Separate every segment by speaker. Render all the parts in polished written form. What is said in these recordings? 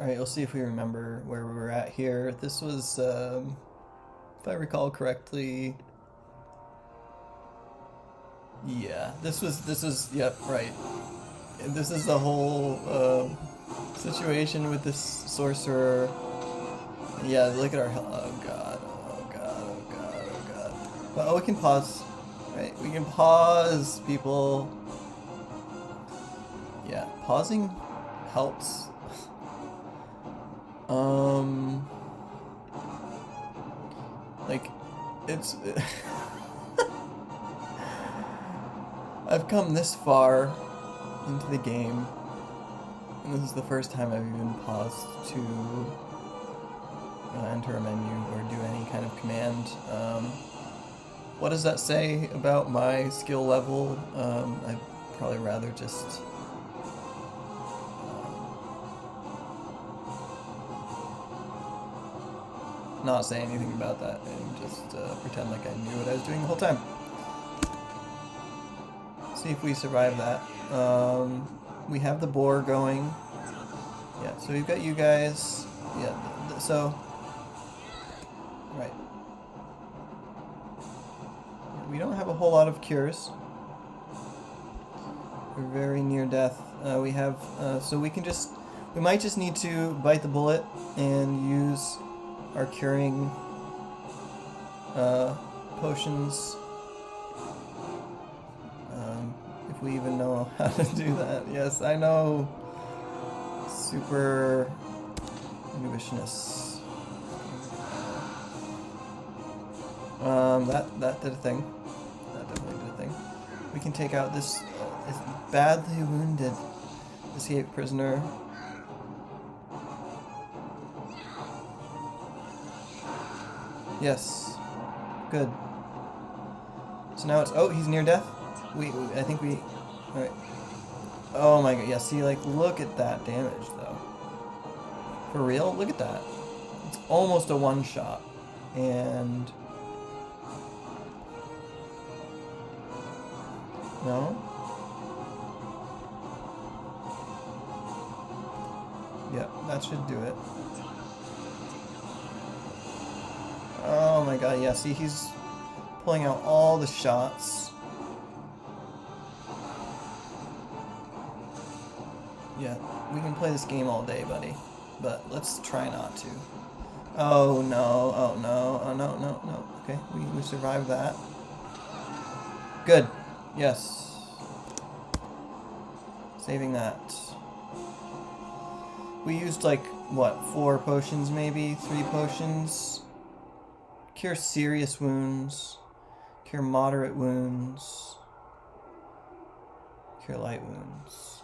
Speaker 1: Alright, we'll see if we remember where we were at here. This was, if I recall correctly, yeah, yep, right. This is the whole situation with this sorcerer. Yeah, look at our health. Oh god, oh god, oh god, oh god. But, oh, we can pause. Right, we can pause, people. Yeah, pausing helps. Um, like, it's... I've come this far into the game, and this is the first time I've even paused to enter a menu or do any kind of command. What does that say about my skill level? I'd probably rather just not say anything about that and just pretend like I knew what I was doing the whole time. See if we survive that. We have the boar going. Yeah, so we've got you guys. Yeah, so... Right. We don't have a whole lot of cures. We're very near death. We have... so we can just... We might just need to bite the bullet and use our curing potions. If we even know how to do that. Yes, I know. Super inhibitionists. That did a thing. That definitely did a thing. We can take out this badly wounded escaped prisoner. Yes. Good. So now it's... Oh, he's near death? I think we... Alright. Oh my god, yeah, see, like, look at that damage, though. For real? Look at that. It's almost a one-shot. And... No? Yep, that should do it. Oh my god, yeah, see, he's pulling out all the shots. Yeah, we can play this game all day, buddy. But let's try not to. Oh no, oh no, oh no, no, no. Okay, we survived that. Good. Yes. Saving that. We used like, what, 4 potions maybe? 3 potions? Cure serious wounds. Cure moderate wounds. Cure light wounds.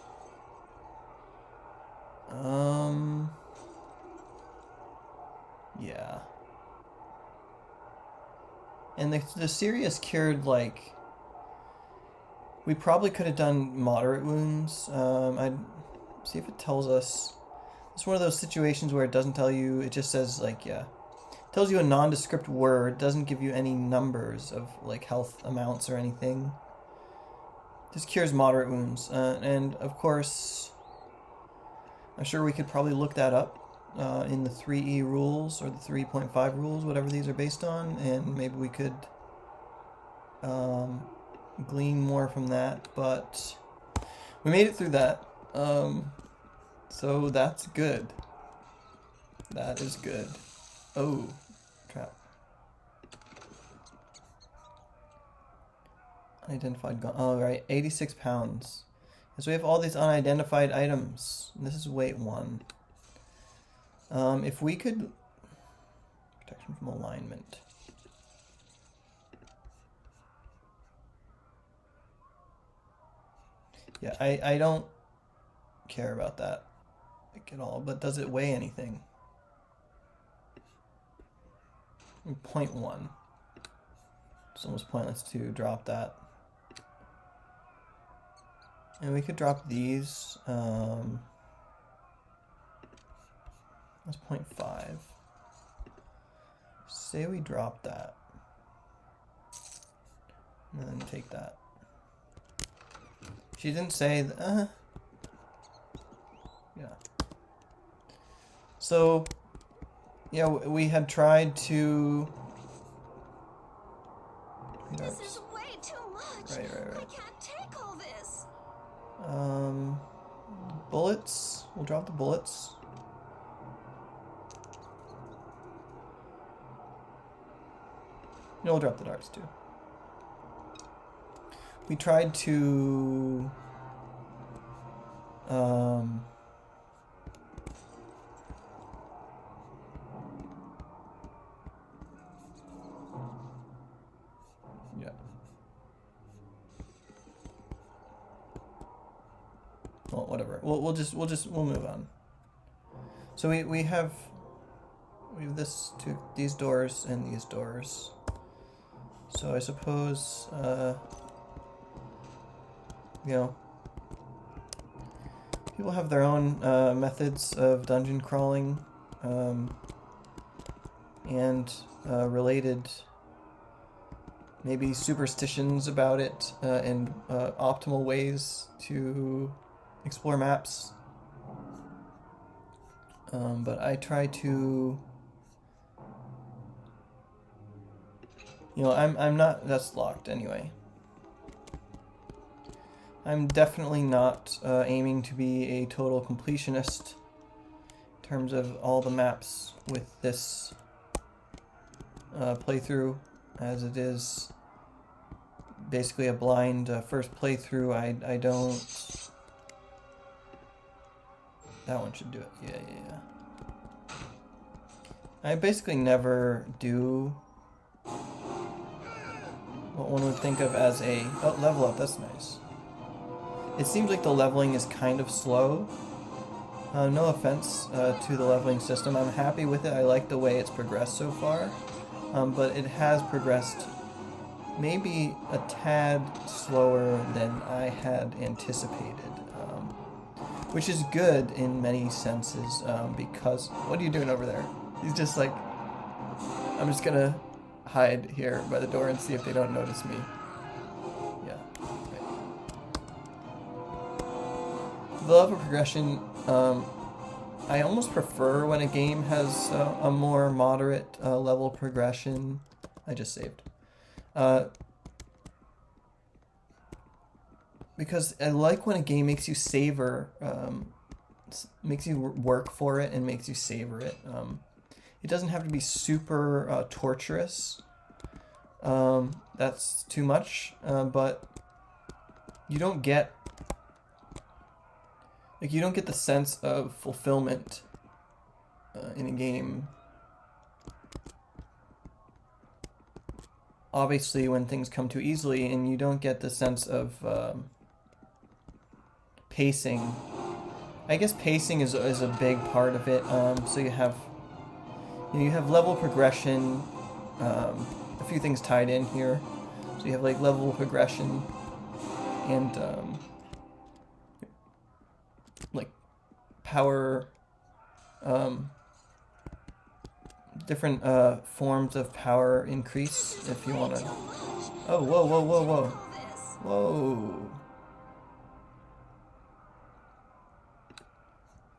Speaker 1: Yeah. And the serious cured, like... We probably could have done moderate wounds. I'd see if it tells us... It's one of those situations where it doesn't tell you, it just says, like, yeah. It tells you a nondescript word, doesn't give you any numbers of, like, health amounts or anything. Just cures moderate wounds. And, of course... I'm sure we could probably look that up in the 3E rules or the 3.5 rules, whatever these are based on, and maybe we could glean more from that, but we made it through that, so that's good. That is good. Oh, trap. Unidentified gun. Oh, right, 86 pounds. So we have all these unidentified items. This is weight 1. If we could... Protection from alignment. Yeah, I don't care about that like, at all, but does it weigh anything? 0.1. It's almost pointless to drop that. And we could drop these. That's 0.5. Say we drop that. And then take that. She didn't say... yeah. So, yeah, we had tried to...
Speaker 2: This is way too much.
Speaker 1: Right.
Speaker 2: I can't take all this.
Speaker 1: Bullets. We'll drop the bullets. No, we'll drop the darts too. We tried to... yeah. Well, whatever. We'll move on. So we have these doors and these doors. So I suppose you know, people have their own methods of dungeon crawling and related maybe superstitions about it and optimal ways to explore maps. But I try to, you know, I'm not, that's locked anyway. I'm definitely not aiming to be a total completionist in terms of all the maps with this playthrough, as it is basically a blind first playthrough. I don't... That one should do it. Yeah. I basically never do what one would think of as a... Oh, level up, that's nice. It seems like the leveling is kind of slow. No offense to the leveling system. I'm happy with it. I like the way it's progressed so far. But it has progressed maybe a tad slower than I had anticipated. Which is good in many senses, because... What are you doing over there? He's just like... I'm just gonna hide here by the door and see if they don't notice me. Yeah, right. The level progression, I almost prefer when a game has a more moderate level progression. I just saved. Because I like when a game makes you savor, makes you work for it and makes you savor it. It doesn't have to be super torturous. That's too much, but you don't get the sense of fulfillment in a game. Obviously, when things come too easily, and you don't get the sense of pacing. I guess pacing is a big part of it. So you have level progression, a few things tied in here. So you have like level progression and like power, different forms of power increase if you want to. Oh, whoa.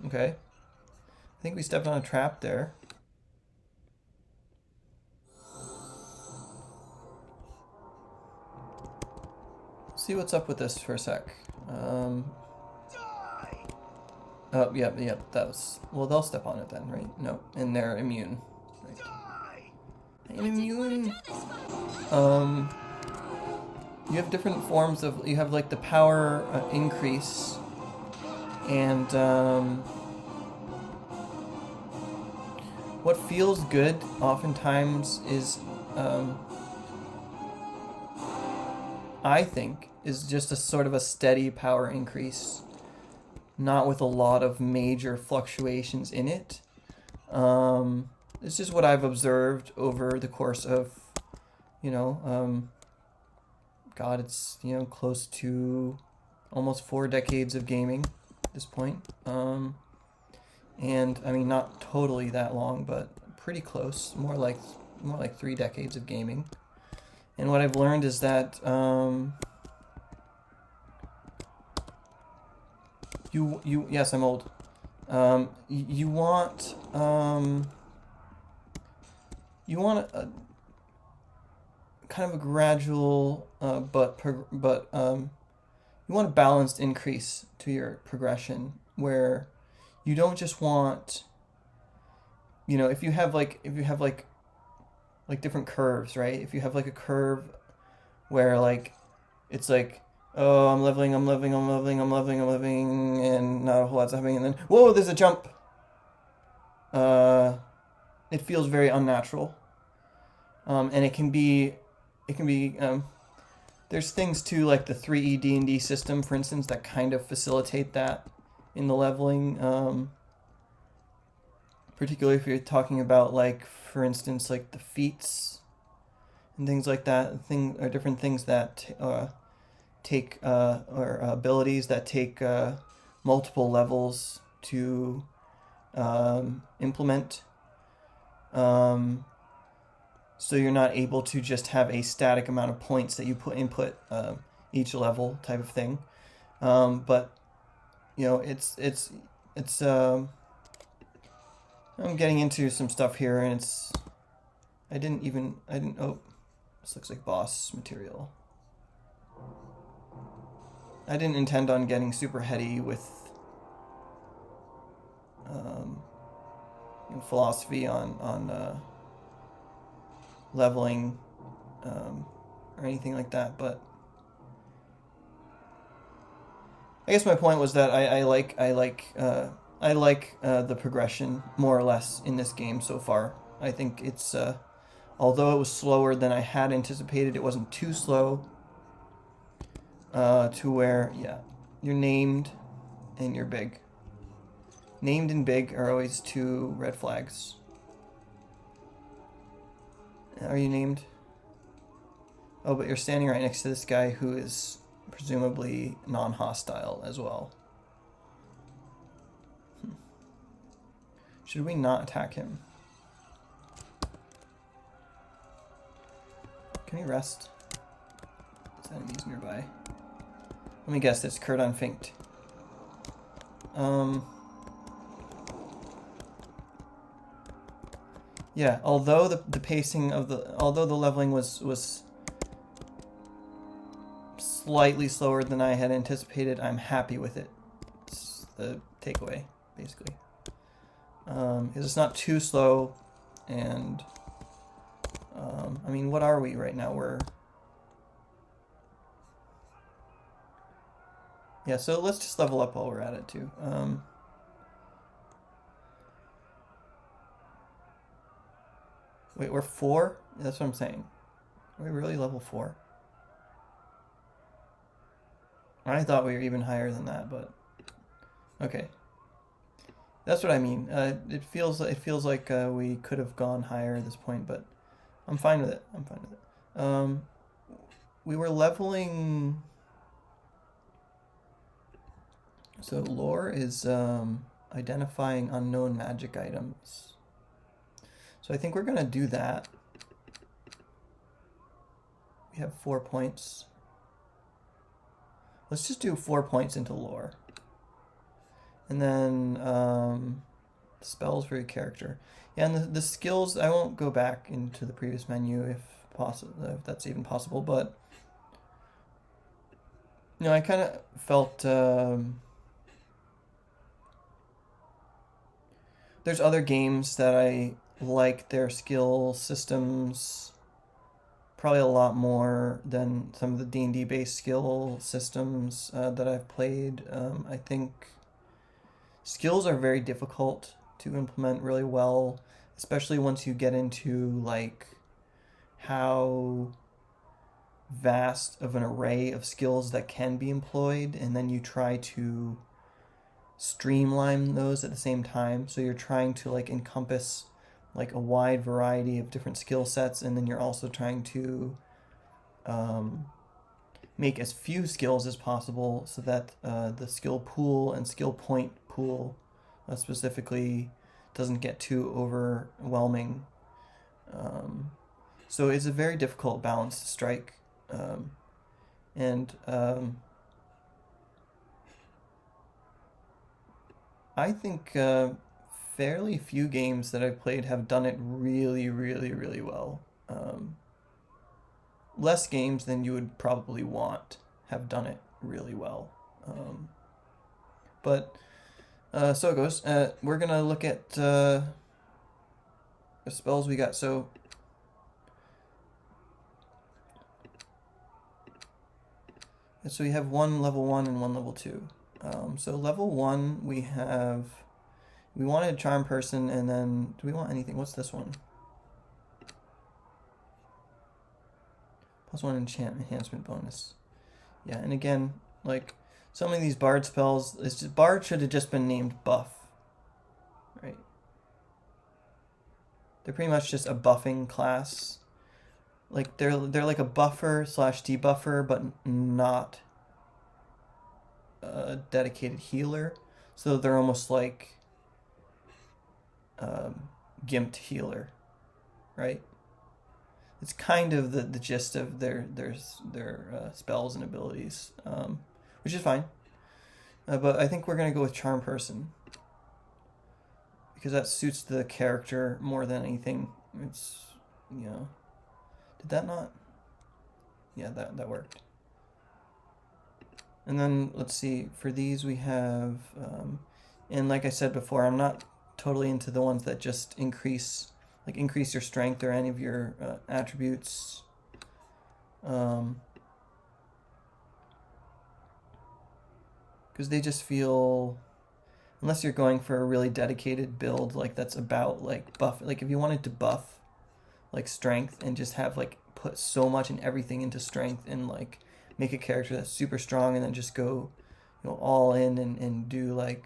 Speaker 1: Okay. I think we stepped on a trap there. See what's up with this for a sec. Oh, yeah, that was... Well, they'll step on it then, right? No, and they're immune. Right. I'm immune! You have different forms of... You have, like, the power increase... And what feels good oftentimes is, I think, is just a sort of a steady power increase, not with a lot of major fluctuations in it. It's just what I've observed over the course of, God, it's, close to almost 4 decades of gaming. This point, and I mean not totally that long, but pretty close. More like 3 decades of gaming. And what I've learned is that yes, I'm old. You want a kind of a gradual, you want a balanced increase to your progression where you don't just want, if you have like different curves, right? If you have like a curve where like it's like, oh, I'm leveling, and not a whole lot's happening, and then whoa, there's a jump. It feels very unnatural, and it can be. There's things too, like the 3E D&D system, for instance, that kind of facilitate that in the leveling. Particularly if you're talking about, like, for instance, like the feats and things like that, different things that take or abilities that take multiple levels to implement. So you're not able to just have a static amount of points that you input each level type of thing. But it's I'm getting into some stuff here, and oh, this looks like boss material. I didn't intend on getting super heady with philosophy on leveling or anything like that, but I guess my point was that I like the progression more or less in this game so far. I think it's although it was slower than I had anticipated, it wasn't too slow to where you're named and you're big. Named and big are always two red flags. Are you named? Oh, but you're standing right next to this guy who is presumably non-hostile as well. Should we not attack him? Can he rest? There's enemies nearby. Let me guess, it's Kurt Unfinked. Yeah, although the pacing of although the leveling was slightly slower than I had anticipated, I'm happy with it. It's the takeaway, basically. Because it's not too slow, and I mean, what are we right now? So let's just level up while we're at it too. Wait, we're 4? That's what I'm saying. Are we really level 4? I thought we were even higher than that, but okay. That's what I mean. It feels like we could have gone higher at this point, but I'm fine with it. We were leveling. So lore is identifying unknown magic items. So I think we're gonna do that. We have 4 points. Let's just do 4 points into lore. And then spells for your character. Yeah, and the skills, I won't go back into the previous menu if that's even possible, but I kind of felt there's other games that I like their skill systems probably a lot more than some of the D&D based skill systems that I've played. I think skills are very difficult to implement really well, especially once you get into like how vast of an array of skills that can be employed, and then you try to streamline those at the same time. So you're trying to like encompass like a wide variety of different skill sets, and then you're also trying to make as few skills as possible so that the skill pool and skill point pool specifically doesn't get too overwhelming. So it's a very difficult balance to strike. I think fairly few games that I've played have done it really, really, really well. Less games than you would probably want have done it really well. But so it goes. We're gonna look at the spells we got. So we have one level 1 and one level 2. So level 1 we wanted Charm Person, and then do we want anything? What's this one? +1 enhancement bonus. Yeah, and again, like some of these Bard spells, Bard should have just been named Buff, right? They're pretty much just a buffing class. Like they're like a buffer / debuffer, but not a dedicated healer. So they're almost like gimped healer, right? It's kind of the gist of their spells and abilities, which is fine. But I think we're gonna go with Charm Person because that suits the character more than anything. It's, you know, did that not? Yeah, that worked. And then let's see, for these we have, and like I said before, I'm not totally into the ones that just increase your strength or any of your attributes. Because they just feel, unless you're going for a really dedicated build, like that's about like buff, like if you wanted to buff like strength and just have like put so much and everything into strength and like make a character that's super strong and then just go, you know, all in and do like,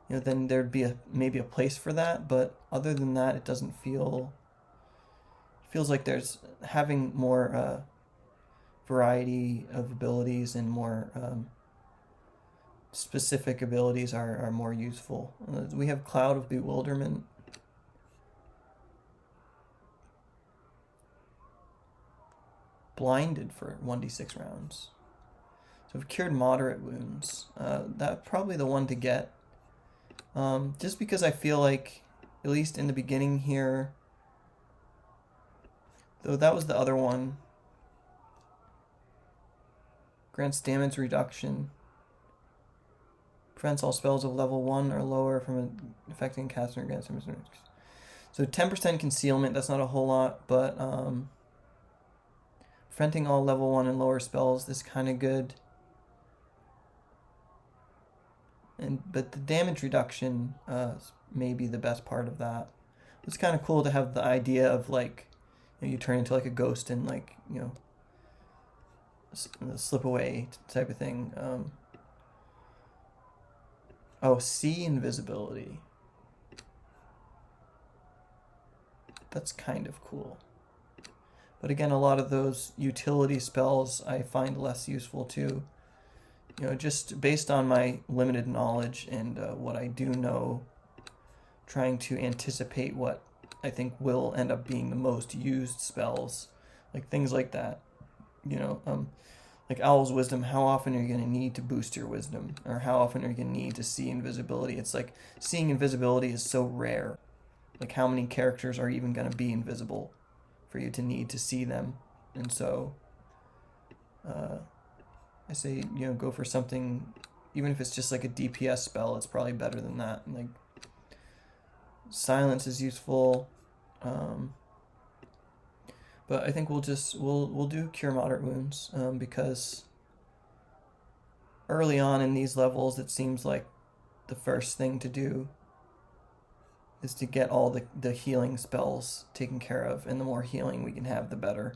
Speaker 1: you know, then there'd be maybe a place for that. But other than that, it doesn't feel, it feels like there's having more variety of abilities and more specific abilities are more useful. We have Cloud of Bewilderment. Blinded for 1d6 rounds. So we've cured moderate wounds. That's probably the one to get. Just because I feel like, at least in the beginning here, though that was the other one, grants damage reduction. Prevents all spells of level 1 or lower from affecting caster against him. So 10% concealment, that's not a whole lot, but preventing all level 1 and lower spells is kind of good. But the damage reduction may be the best part of that. It's kind of cool to have the idea of like, you know, you turn into like a ghost and like, you know, slip away type of thing. Oh, see invisibility. That's kind of cool. But again, a lot of those utility spells I find less useful too. You know, just based on my limited knowledge and what I do know, trying to anticipate what I think will end up being the most used spells, like things like that. You know, like Owl's Wisdom, how often are you going to need to boost your wisdom? Or how often are you going to need to see invisibility? It's like seeing invisibility is so rare. Like how many characters are even going to be invisible for you to need to see them? And so I say, you know, go for something, even if it's just like a DPS spell, it's probably better than that. Like silence is useful. But I think we'll do Cure Moderate Wounds, because early on in these levels, it seems like the first thing to do is to get all the healing spells taken care of, and the more healing we can have, the better.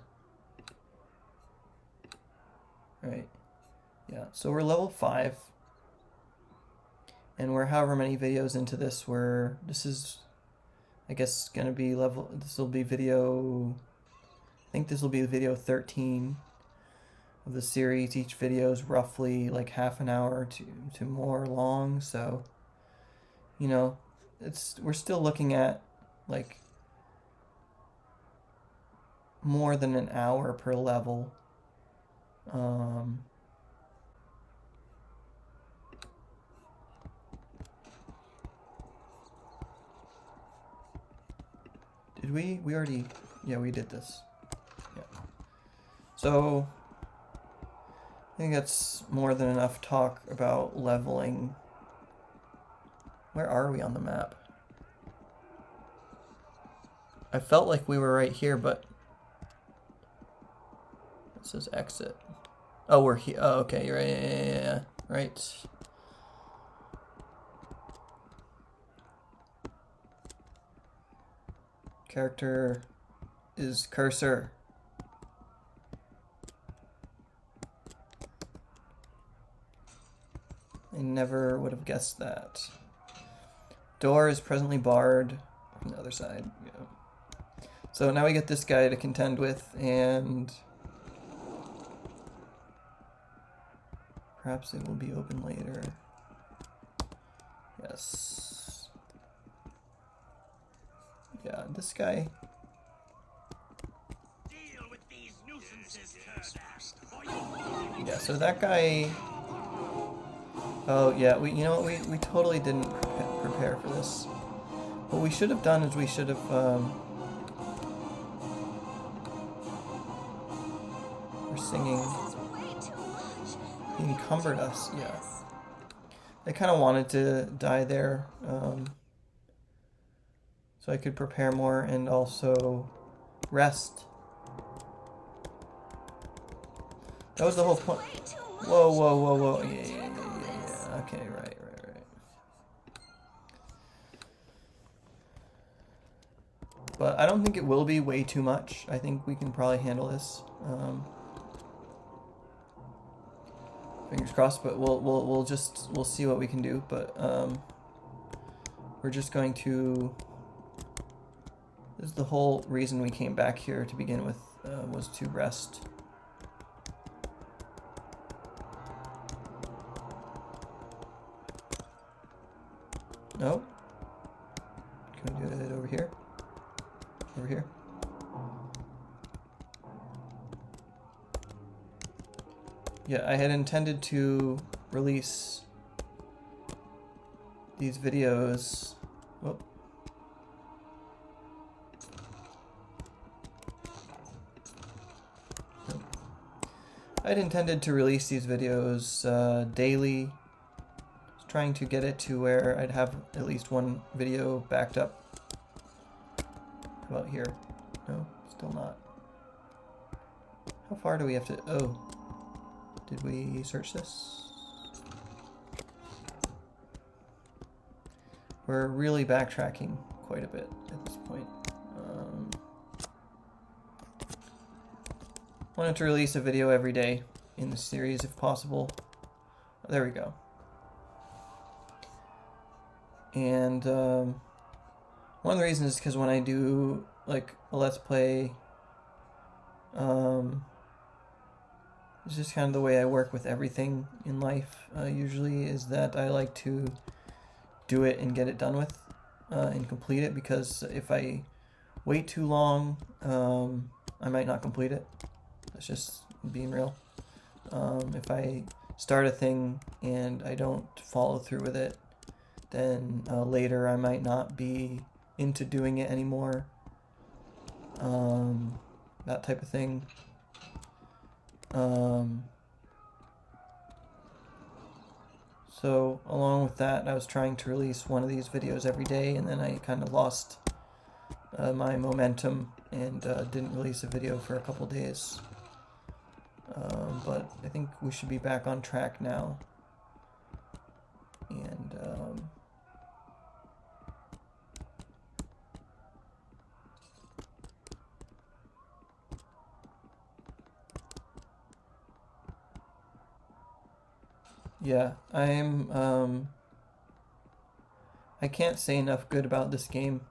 Speaker 1: Right? Yeah, so we're level 5, and we're however many videos into this. This is, I guess, gonna be this will be video, I think this will be video 13 of the series. Each video is roughly like half an hour to more long, so, you know, we're still looking at like more than an hour per level. Did we? We already... Yeah, we did this. Yeah. So, I think that's more than enough talk about leveling. Where are we on the map? I felt like we were right here, but... It says exit. Oh, we're here. Oh, okay. You're right. Yeah. Right. Character is cursor. I never would have guessed that. Door is presently barred from the other side. Yeah. So now we get this guy to contend with, and perhaps it will be open later. Yes. Yeah, this guy. Yeah, so that guy. Oh yeah, you know what? We totally didn't prepare for this. What we should have done is we should have we're singing. He encumbered us. Yeah. I kind of wanted to die there, so I could prepare more and also rest. That was the whole point. Whoa, whoa, whoa, whoa. Yeah. Okay, right. But I don't think it will be way too much. I think we can probably handle this. Fingers crossed, but we'll see what we can do. But we're just going to. This is the whole reason we came back here to begin with, was to rest. No. Can we do it over here? Over here. Yeah, I had intended to release these videos. Whoop. I'd intended to release these videos daily. Trying to get it to where I'd have at least one video backed up. How about here? No, still not. How far do we have to... Oh. Did we search this? We're really backtracking quite a bit at this point. Wanted to release a video every day in the series if possible. There we go. And one of the reasons is because when I do like a Let's Play, it's just kind of the way I work with everything in life, usually, is that I like to do it and get it done with and complete it, because if I wait too long, I might not complete it. That's just being real. If I start a thing and I don't follow through with it, then later I might not be into doing it anymore. That type of thing. So along with that, I was trying to release one of these videos every day, and then I kind of lost my momentum and didn't release a video for a couple days. But I think we should be back on track now. And yeah, I can't say enough good about this game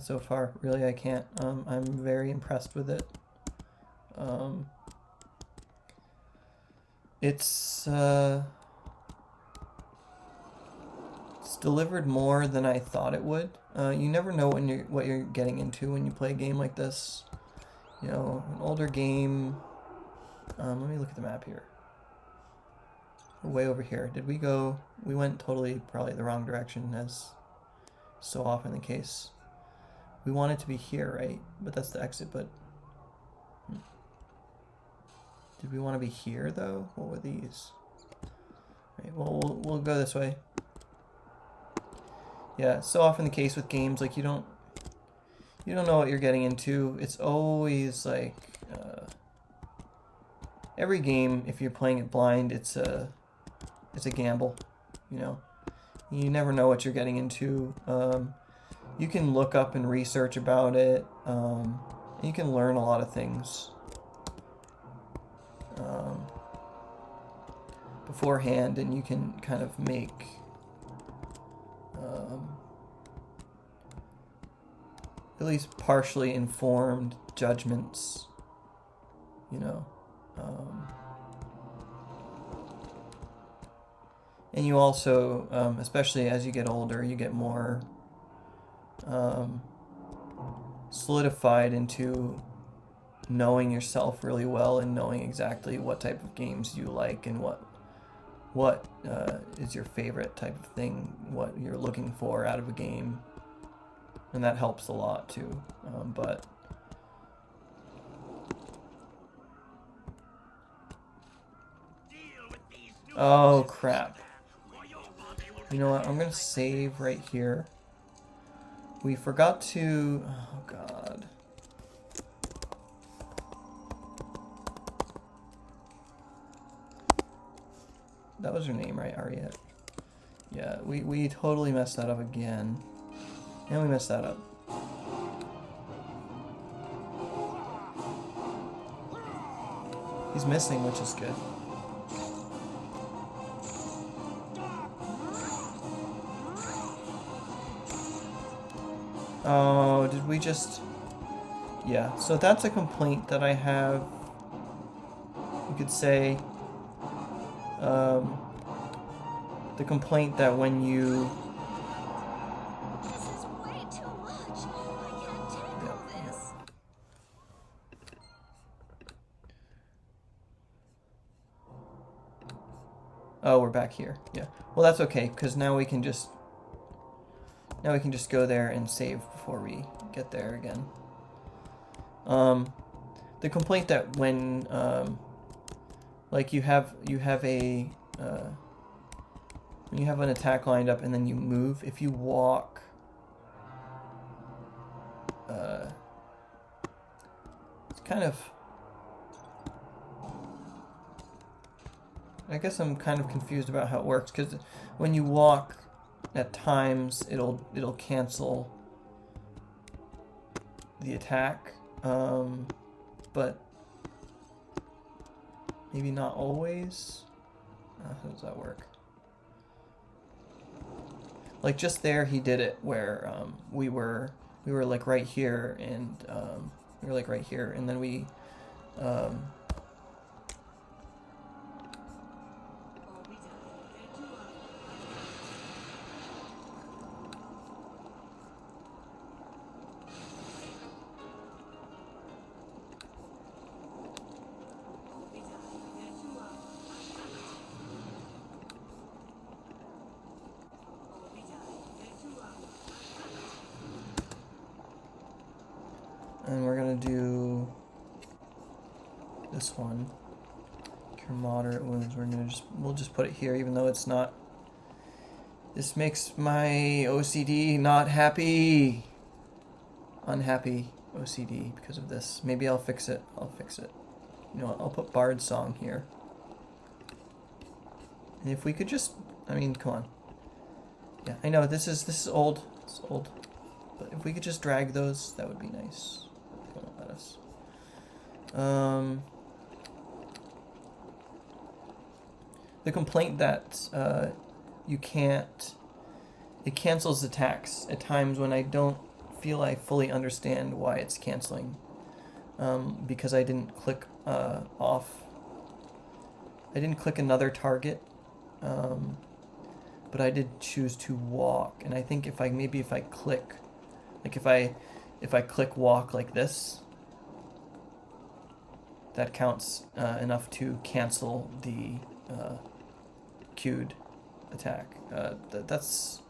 Speaker 1: so far. Really, I can't. I'm very impressed with it. It's delivered more than I thought it would. You never know what you're getting into when you play a game like this. You know, an older game. Let me look at the map here. We're way over here. Did we go? We went totally probably the wrong direction, as so often the case. We want it to be here, right? But that's the exit, but... Did we want to be here, though? What were these? Right, well, we'll go this way. Yeah, it's so often the case with games, like, you don't know what you're getting into. It's always, like... every game, if you're playing it blind, it's a gamble, you know? You never know what you're getting into. You can look up and research about it. You can learn a lot of things beforehand, and you can kind of make at least partially informed judgments, you know. And you also, especially as you get older, you get more solidified into knowing yourself really well and knowing exactly what type of games you like and what is your favorite type of thing, what you're looking for out of a game. And that helps a lot too. But oh crap. You know what? I'm gonna save right here. We forgot to... Oh god. That was her name, right? Ariette. Yeah, we totally messed that up again. And we messed that up. He's missing, which is good. Oh, did we just... Yeah, so that's a complaint that I have. You could say... the complaint that when you...
Speaker 2: This is way too much. I can't take all this.
Speaker 1: Oh, we're back here. Yeah. Well, that's okay, because now we can just... Now we can just go there and save before we get there again. The complaint that when, like you have a, when you have an attack lined up and then you move, if you walk, it's kind of, I guess I'm kind of confused about how it works, because when you walk, at times it'll cancel the attack, but maybe not always. How does that work? Like just there, he did it where we were like right here, and we were like right here, and then we. And we're gonna do this one. Cure moderate wounds. We'll just put it here, even though it's not. This makes my OCD not happy. Unhappy OCD because of this. Maybe I'll fix it. You know what? I'll put Bard's Song here. And if we could just, I mean, come on. Yeah, I know this is old. It's old. But if we could just drag those, that would be nice. They won't let us. The complaint that you can't, it cancels attacks at times when I don't feel I fully understand why it's canceling, because I didn't click off. I didn't click another target, but I did choose to walk, and I think if I click, like if I click walk like this, that counts enough to cancel the queued attack. That's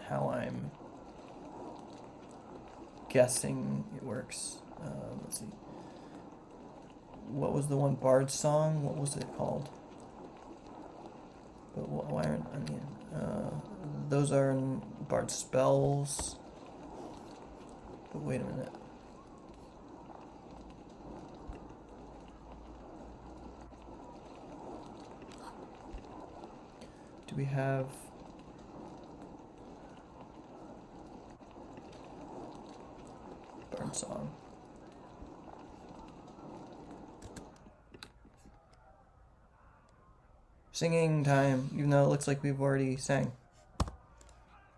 Speaker 1: how I'm guessing it works. Let's see. What was the one Bard song? What was it called? But why aren't those are in Bard spells. But wait a minute. Do we have Bard song? Singing time, even though it looks like we've already sang.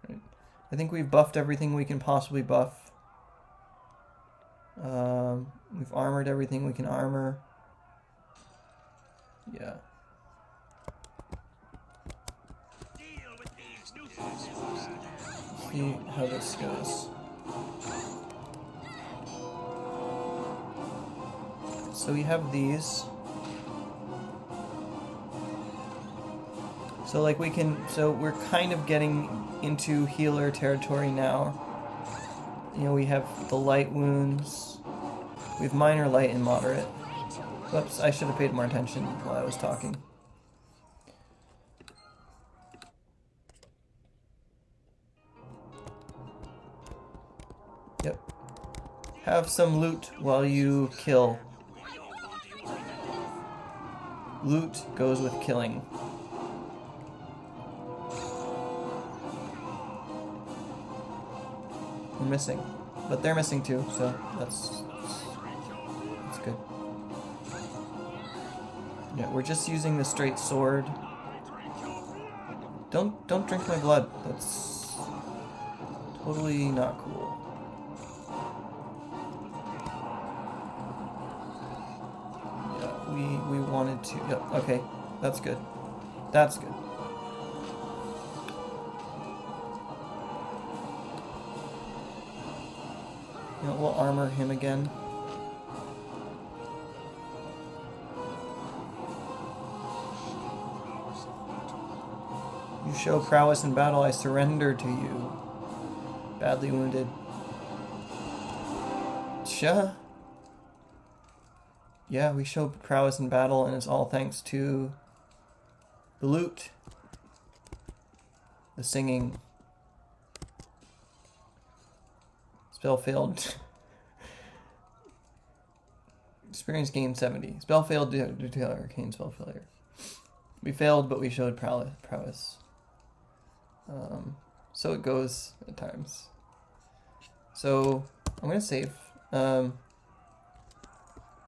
Speaker 1: Right. I think we've buffed everything we can possibly buff. We've armored everything we can armor. Yeah. See how this goes. So we have these. So like we can, so we're kind of getting into healer territory now. You know, we have the light wounds. We have minor, light, and moderate. Whoops, I should have paid more attention while I was talking. Yep. Have some loot while you kill. Loot goes with killing. We're missing. But they're missing too, so that's good. Yeah, we're just using the straight sword. Don't drink my blood. That's totally not cool. Yeah, we wanted to. Yep, okay. That's good. That's good. You know, we'll armor him again. You show prowess in battle, I surrender to you. Badly wounded. Yeah, we show prowess in battle, and it's all thanks to the loot, the singing. Spell failed. Experience gained 70. Spell failed due to arcane spell failure. We failed, but we showed prowess. So it goes at times. So I'm gonna save.